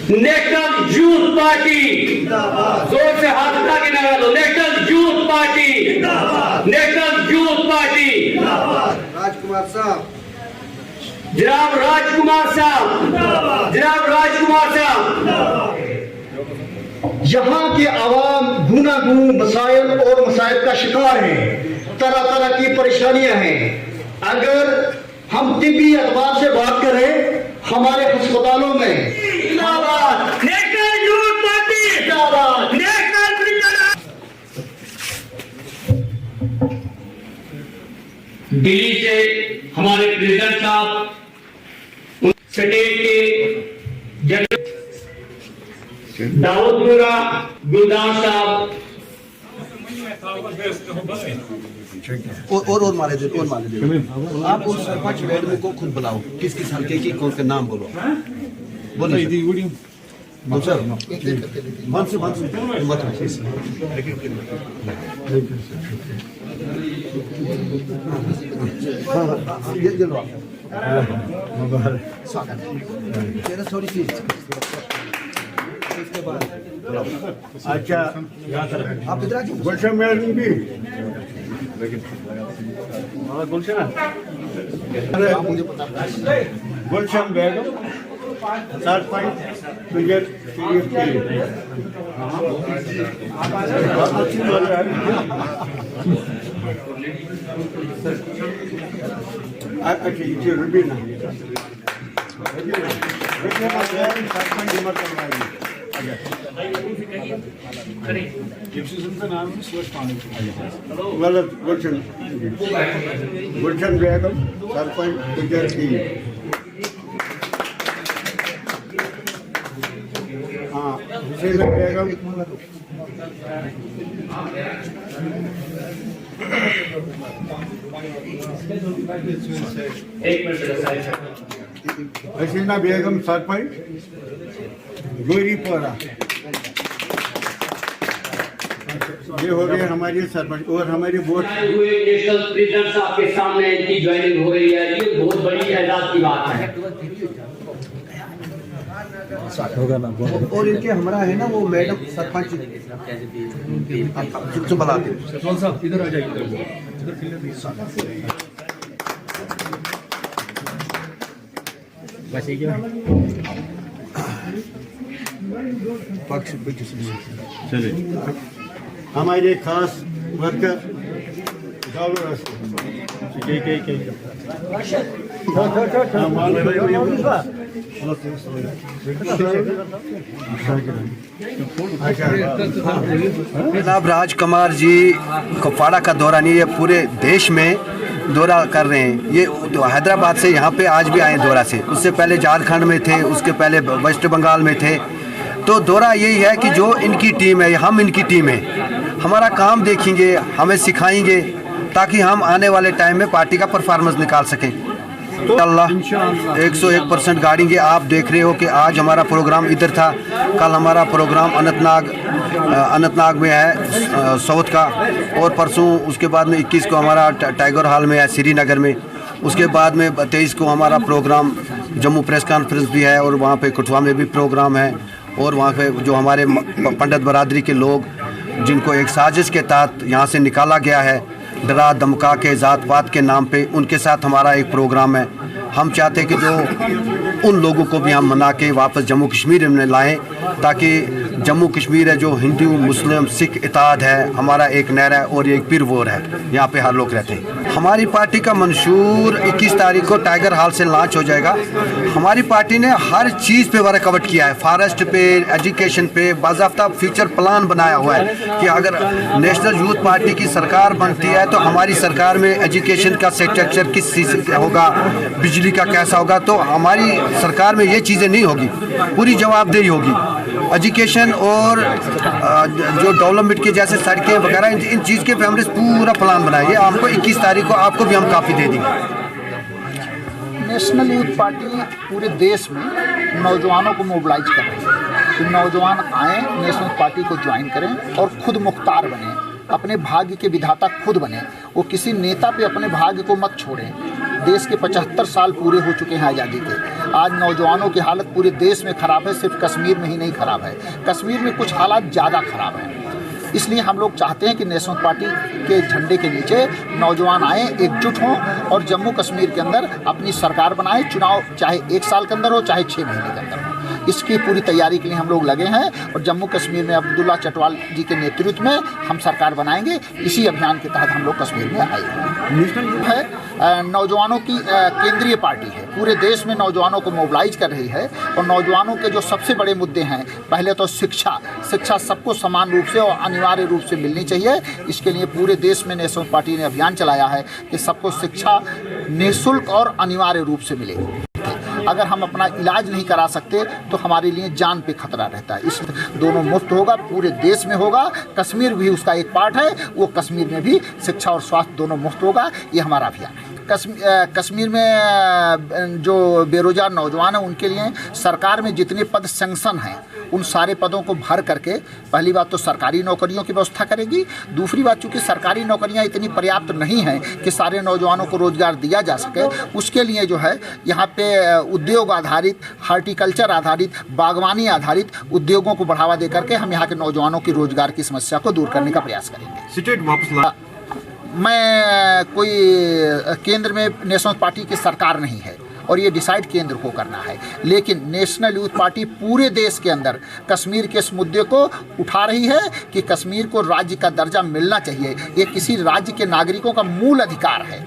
National youth party, जोर से हाथ उठा के नारा दो, national youth party, national youth party. Rajkumar साहब, जनाब राजकुमार साहब, जनाब राजकुमार साहब। यहाँ के आवाम गुनागू मसाइल और मसाइब का शिकार है, तरह तरह की परेशानियां हैं। अगर हम तिब्बी एतबार से बात करें, हमारे अस्पतालों में national youth party, national Delhi से हमारे प्रेसिडेंट साहब, स्टेट के दाऊदपुरा गुलदार साहब, और मारे दे, और मारे दे। आप उस सरपंच मैडम को खुद बुलाओ, किस किस हल्के की कौन का नाम बोलो, बोलिए सर। थोड़ी सी इसके बाद अच्छा आप इधर आइए। गुलशन मैडम भी गुलशन बेगम सरपंच तुझे अच्छा ये रुबीना गुलशन बेगम सरपंच तुझे हाँ हुसैन बेगम हसीना बेगम सरपंच गोरीपोरा। ये हो गए हमारे सरपंच और हमारे वोट नेशनल प्रेसिडेंट साहब के सामने इनकी ज्वाइनिंग हो रही है। ये बहुत बड़ी एजाज की बात है। होगा ना। और इनके हमारा है ना वो मैडम सरपंच जो बुलाते साहब इधर आ जाइए। चलिए हमारे खास वर्कर जनाब राजकुमार जी कुपवाड़ा का दौरा नहीं, ये पूरे देश में दौरा कर रहे हैं। ये तो हैदराबाद से यहाँ पे आज भी आए दौरा से, उससे पहले झारखंड में थे, उसके पहले वेस्ट बंगाल में थे। तो दौरा यही है कि जो इनकी टीम है, हम इनकी टीम है, हमारा काम देखेंगे, हमें सिखाएंगे ताकि हम आने वाले टाइम में पार्टी का परफॉर्मेंस निकाल सकें। तो अल्लाह 101% गाड़ेंगे। आप देख रहे हो कि आज हमारा प्रोग्राम इधर था, कल हमारा प्रोग्राम अनंतनाग में है साउथ का, और परसों उसके बाद में 21 को हमारा टाइगर हॉल में है श्रीनगर में। उसके बाद में 23 को हमारा प्रोग्राम जम्मू प्रेस कॉन्फ्रेंस भी है, और वहाँ पे कठुआ में भी प्रोग्राम है। और वहाँ पे जो हमारे पंडित बरादरी के लोग जिनको एक साजिश के तहत यहाँ से निकाला गया है, डरा धमका के ज़ात पात के नाम पे, उनके साथ हमारा एक प्रोग्राम है। हम चाहते हैं कि जो उन लोगों को भी हम मना के वापस जम्मू कश्मीर में लाएं, ताकि जम्मू कश्मीर है जो हिंदू मुस्लिम सिख इत्तेहाद है, हमारा एक नहर है और एक पीर वोर है, यहाँ पे हर लोग रहते हैं। हमारी पार्टी का मंशूर 21 तारीख को टाइगर हॉल से लॉन्च हो जाएगा। हमारी पार्टी ने हर चीज़ पे वर्कआउट किया है, फॉरेस्ट पे, एजुकेशन पे, बाज़ाब्ता फ्यूचर प्लान बनाया हुआ है कि अगर नेशनल यूथ पार्टी की सरकार बनती है तो हमारी सरकार में एजुकेशन का स्ट्रक्चर किस चीज़ का होगा, बिजली का कैसा होगा। तो हमारी सरकार में ये चीज़ें नहीं होगी, पूरी जवाबदेही होगी। एजुकेशन और जो डेवलपमेंट के जैसे सड़कें वगैरह, इन चीज़ के पे हमने पूरा प्लान बनाया। ये आपको 21 तारीख को आपको भी हम काफ़ी दे देंगे। नेशनल यूथ पार्टी पूरे देश में नौजवानों को मोबिलाइज कर रही है कि नौजवान आएँ, नेशनल पार्टी को ज्वाइन करें और खुद मुख्तार बने, अपने भाग्य के विधाता खुद बने। वो किसी नेता पे अपने भाग्य को मत छोड़ें। देश के 75 साल पूरे हो चुके हैं आज़ादी के। आज नौजवानों की हालत पूरे देश में ख़राब है, सिर्फ कश्मीर में ही नहीं ख़राब है, कश्मीर में कुछ हालात ज़्यादा ख़राब हैं। इसलिए हम लोग चाहते हैं कि नेशनल पार्टी के झंडे के नीचे नौजवान आएँ, एकजुट हों और जम्मू कश्मीर के अंदर अपनी सरकार बनाएं। चुनाव चाहे 1 साल के अंदर हो, चाहे 6 महीने के अंदर हो, इसकी पूरी तैयारी के लिए हम लोग लगे हैं और जम्मू कश्मीर में अब्दुल्ला चटवाल जी के नेतृत्व में हम सरकार बनाएंगे। इसी अभियान के तहत हम लोग कश्मीर में आए हैं। नौजवानों की केंद्रीय पार्टी है, पूरे देश में नौजवानों को मोबिलाइज कर रही है और नौजवानों के जो सबसे बड़े मुद्दे हैं, पहले तो शिक्षा सबको समान रूप से और अनिवार्य रूप से मिलनी चाहिए। इसके लिए पूरे देश में नेशनल पार्टी ने अभियान चलाया है कि सबको शिक्षा निःशुल्क और अनिवार्य रूप से मिले। अगर हम अपना इलाज नहीं करा सकते तो हमारे लिए जान पे खतरा रहता है। इस दोनों मुफ्त होगा, पूरे देश में होगा, कश्मीर भी उसका एक पार्ट है, वो कश्मीर में भी शिक्षा और स्वास्थ्य दोनों मुफ्त होगा। ये हमारा अभियान है। कश्मीर में जो बेरोजगार नौजवान हैं उनके लिए सरकार में जितने पद सैंक्शन हैं उन सारे पदों को भर करके पहली बात तो सरकारी नौकरियों की व्यवस्था करेगी। दूसरी बात, चूँकि सरकारी नौकरियां इतनी पर्याप्त नहीं हैं कि सारे नौजवानों को रोजगार दिया जा सके, उसके लिए जो है यहाँ पे उद्योग आधारित, हार्टिकल्चर आधारित, बागवानी आधारित उद्योगों को बढ़ावा दे करके हम यहाँ के नौजवानों की रोजगार की समस्या को दूर करने का प्रयास करेंगे। स्टेट वापस ला मैं कोई केंद्र में नेशनल पार्टी की सरकार नहीं है और ये डिसाइड केंद्र को करना है, लेकिन नेशनल यूथ पार्टी पूरे देश के अंदर कश्मीर के इस मुद्दे को उठा रही है कि कश्मीर को राज्य का दर्जा मिलना चाहिए। ये किसी राज्य के नागरिकों का मूल अधिकार है।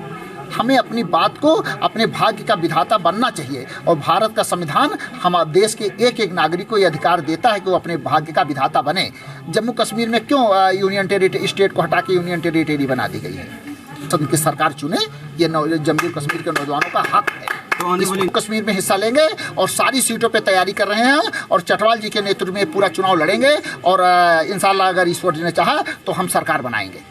हमें अपनी बात को, अपने भाग्य का विधाता बनना चाहिए और भारत का संविधान हमारे देश के एक एक नागरिक को ये अधिकार देता है कि वो अपने भाग्य का विधाता बने। जम्मू कश्मीर में क्यों यूनियन टेरिटरी, स्टेट को हटा के यूनियन टेरिटरी बना दी गई है? संसद की सरकार चुने, ये जम्मू कश्मीर के नौजवानों का हक है। तो कश्मीर में हिस्सा लेंगे और सारी सीटों पे तैयारी कर रहे हैं और चटवाल जी के नेतृत्व में पूरा चुनाव लड़ेंगे और इंशाल्लाह अगर ईश्वर जी ने चाहा तो हम सरकार बनाएंगे।